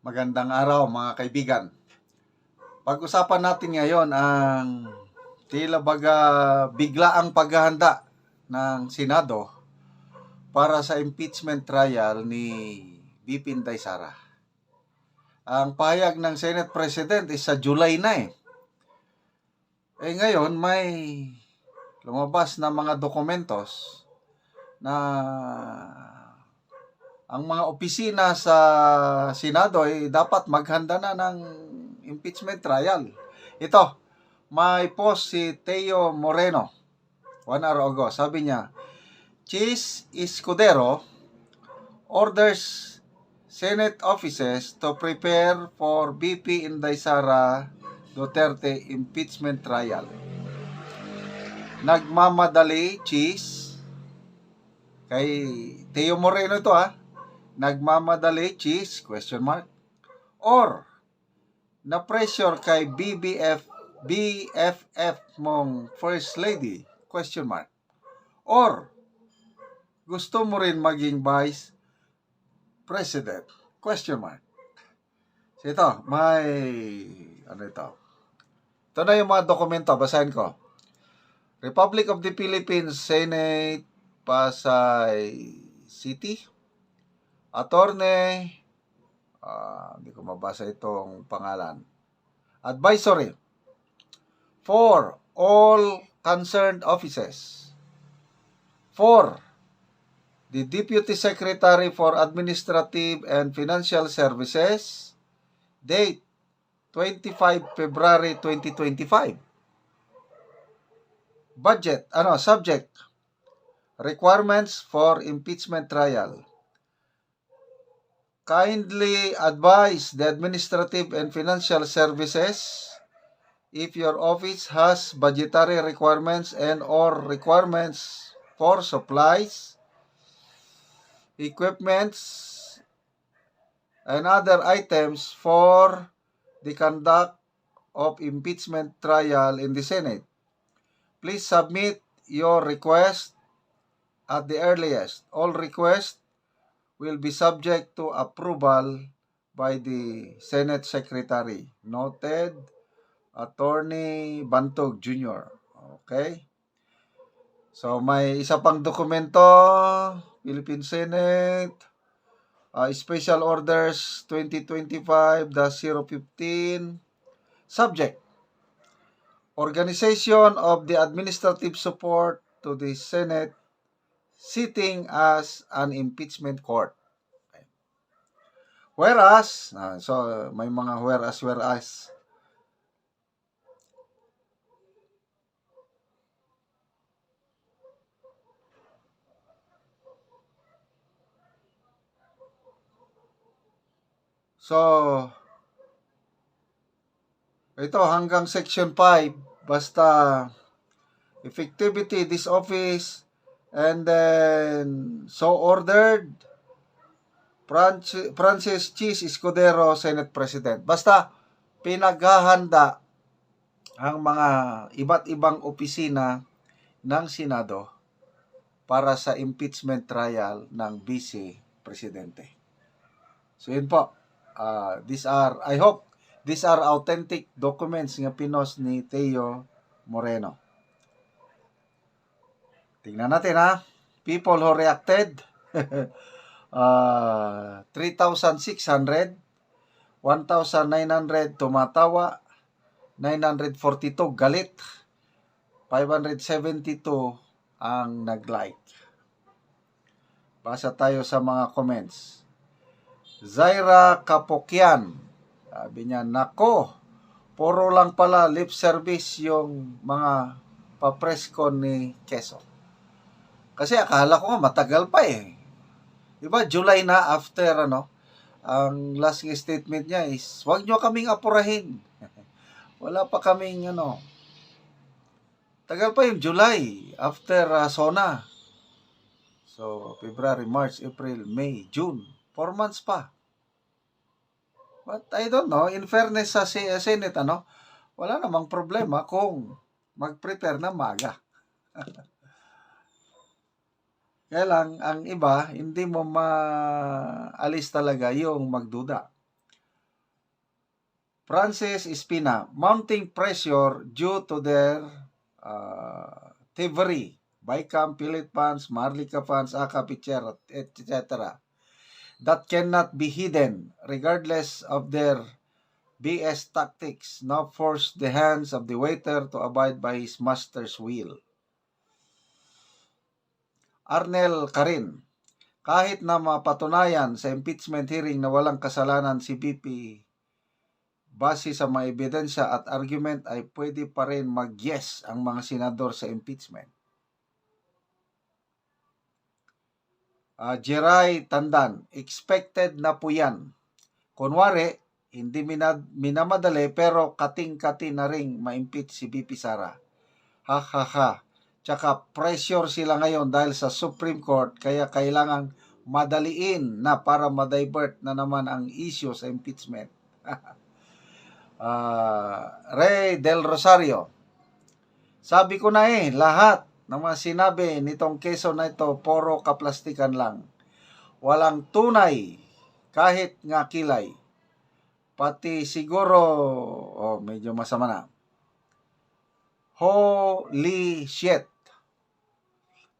Magandang araw mga kaibigan. Pag-usapan natin ngayon ang tila baga biglaang paghahanda ng Senado para sa impeachment trial ni BP Inday Sara. Ang pahayag ng Senate President is sa July na eh. Ngayon may lumabas na mga dokumentos na ang mga opisina sa Senado ay dapat maghanda na ng impeachment trial. Ito, may post si Teo Moreno 1 hour ago. Sabi niya, Chis Escudero orders Senate offices to prepare for BP Inday Sara Duterte impeachment trial. Nagmamadali, Chis. Kay Teo Moreno ito nagmamadali, Chis, question mark, or na-pressure kay BFF mong First Lady, question mark, or gusto mo rin maging Vice President, question mark. So ito, ito na yung mga dokumento, basahin ko. Republic of the Philippines Senate, Pasay City, Attorney, hindi ko mabasa itong pangalan. Advisory for all concerned offices. For the Deputy Secretary for Administrative and Financial Services, date 25 February 2025. Budget, subject, requirements for impeachment trial. Kindly advise the Administrative and Financial Services if your office has budgetary requirements and or requirements for supplies, equipments, and other items for the conduct of impeachment trial in the Senate. Please submit your request at the earliest. All requests will be subject to approval by the Senate Secretary. Noted, Attorney Bantog Jr. Okay? So, may isa pang dokumento, Philippine Senate, Special Orders 2025-015, subject, organization of the administrative support to the Senate sitting as an impeachment court. Whereas, so may mga whereas. So, ito hanggang section 5, basta effectivity, this office, and then so ordered, Francis Chis Escudero, Senate President. Basta pinaghahanda ang mga iba't ibang opisina ng Senado para sa impeachment trial ng Vice Presidente. So yun po. I hope these are authentic documents nga pinos ni Teo Moreno. Tingnan natin people who reacted. 3,600, 1,900 tumatawa, 942 galit, 572 ang nag-like. Basa tayo sa mga comments. Zaira Kapokyan, sabi niya, nako, puro lang pala lip service yung mga papreskon ni Quezon. Kasi akala ko matagal pa eh. Diba, July na after, ang last statement niya is, wag nyo kaming apurahin. Wala pa kaming, tagal pa yung July, after SONA. So, February, March, April, May, June, 4 months pa. But I don't know, in fairness sa Senate, wala namang problema kung mag-prepare na maaga. Kaya lang, ang iba, hindi mo maalis talaga yung magduda. Francis Espina, mounting pressure due to their thievery, Baikam, Pilit funds, Marlica funds, Aka, Pichera, etc. That cannot be hidden, regardless of their BS tactics. Now force the hands of the waiter to abide by his master's will. Arnel Karin, kahit na mapatunayan sa impeachment hearing na walang kasalanan si BP base sa mga ebidensya at argument ay pwede pa rin mag-yes ang mga senador sa impeachment. Jeray Tandan, expected na po yan. Kunwari, hindi minamadali pero kating-kati na ring ma-impeach si BP Sara. Ha ha ha. Tsaka pressure sila ngayon dahil sa Supreme Court kaya kailangang madaliin na para ma-divert na naman ang issue sa impeachment. Ray Del Rosario, sabi ko na lahat ng mga sinabi nitong keso na ito puro kaplastikan lang. Walang tunay kahit nga kilay. Pati siguro, medyo masama na. Holy shit.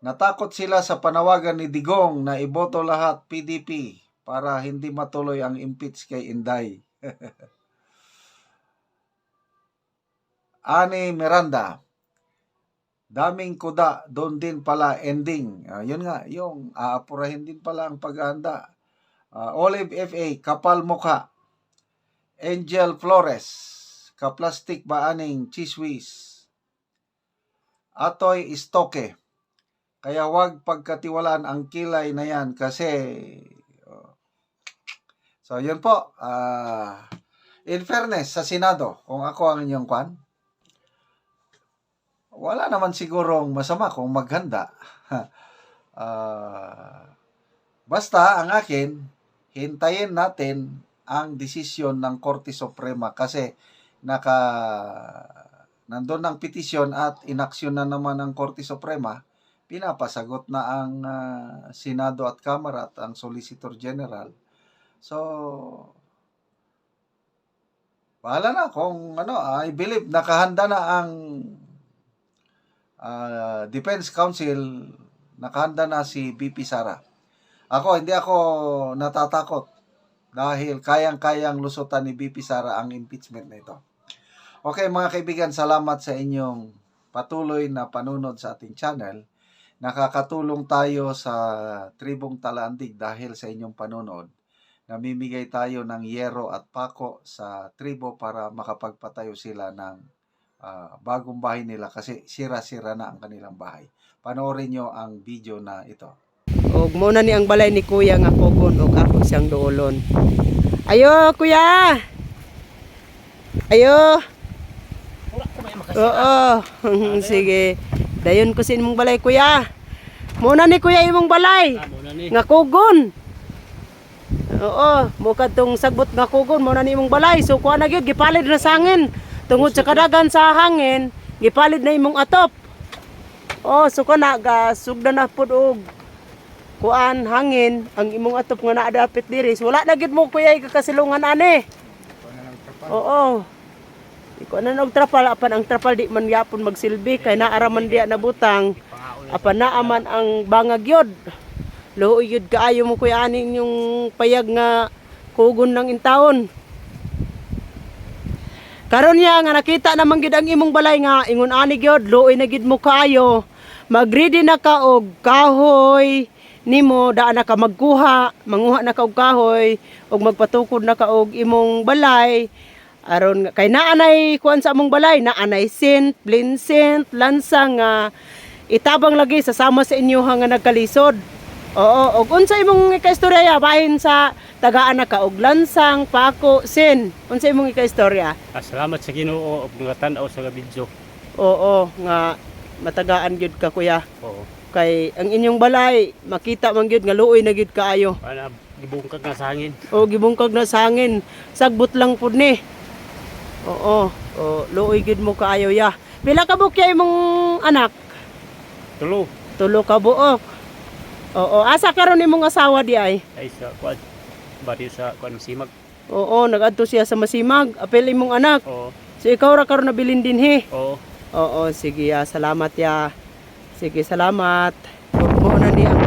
Natakot sila sa panawagan ni Digong na iboto lahat PDP para hindi matuloy ang impeach kay Inday. Ani Miranda, daming kuda, doon din pala ending. Yun nga, yung aapurahin din pala ang paghahanda. Olive FA, kapal mukha. Angel Flores, kaplastik ba aning chiswis. Atoy Istoke, kaya wag pagkatiwalaan ang kilay na yan kasi so yun po, in fairness sa Senado, kung ako ang inyong kwan, wala naman sigurong masama kung maghanda. Basta ang akin, hintayin natin ang desisyon ng Korte Suprema kasi nandun ang petisyon at inaksyon na naman ng Korte Suprema. Pinapasagot na ang Senado at Kamara at ang Solicitor General. So, bahala na kung I believe nakahanda na ang Defense Council, nakahanda na si BP Sara. Hindi ako natatakot dahil kayang-kayang lusutan ni BP Sara ang impeachment na ito. Okay mga kaibigan, salamat sa inyong patuloy na panunod sa ating channel. Nakakatulong tayo sa Tribong Talandig dahil sa inyong panunod. Namimigay tayo ng yero at pako sa tribo para makapagpatayo sila ng bagong bahay nila kasi sira-sira na ang kanilang bahay. Panoorin nyo ang video na ito. Og muna ni ang balay ni kuya nga kogon og ako siyang duolon. Ayo kuya. Ayo. Oo. Sige. Dayon ko sa imong balay kuya. Muna ni kuya imong balay. Nga kogon. Oo, mo kadtong sagbot nga kogon muna ni imong balay. So kuha na gyud gipalid na sa hangin. Tungod sa kadagan sa hangin, gipalid na imong atop. Oh, so kana gasugdan na pud og kuan hangin ang imong atop nga naa dapit diri. So, wala na gid mo kuya kakasilungan ani. Oo. Iko na og trapal apan ang trapal di man gyapon magsilbi kay naara man diya nabutang. Apan naa man ang bangag yod. Luoy yod kaayo mo kuya aning yung payag nga kugon ng intawon. Karon niya nga nakita naman gid ang imong balay nga ingon ani gyud luoy na gid mo kaayo. Magready na ka og kahoy nimo daan na ka magkuha, manguha na ka og kahoy og magpatukod na ka og imong balay. Aron kay naanay kuan sa among balay, naanay sint, blinsint, lansang nga itabang lagi sa sama sa inyo nga nagkalisod. Oo, og unsa imong ikaistorya bahin sa tagaan na ka og lansang, pako, sin. Unsa imong ikaistorya? Salamat sa Ginoo og mga tan-aw sa video. Oo, nga matagaan gyud ka kuya. Oo. Kay ang inyong balay makita man gyud nga luoy na gyud kaayo. Para gibungkag na sa hangin. O gibungkag na sa hangin. Sagbot lang pud ni. Oo, luoy gyud mo kaayo ya. Pila ka buok imong anak? Tulo. Tulo ka buok. Oo, asa karon imong asawa di ay? Ay sa kuan. Bari sa kuan simag. Oo, nagadto siya sa Masimag. Apel imong anak. Oo. So ikaw ra karon nabilin din he. Oo. Oo, sige, salamat ya. Sige, salamat. Mo na ni ang